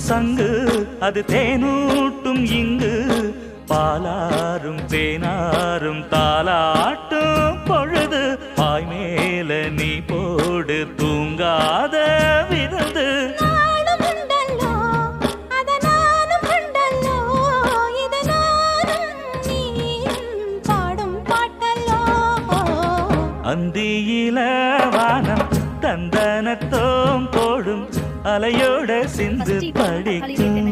சங்கு அது தேனூட்டும் இங்கு பாலாரும் தேனாரும் தாலாட்டும் பொழுது பாய் மேல நீ போடு தூங்காத விருந்து அந்தியில வானம் தந்தனத்தோம் போடும் அலையோட சிந்து படிக்கும்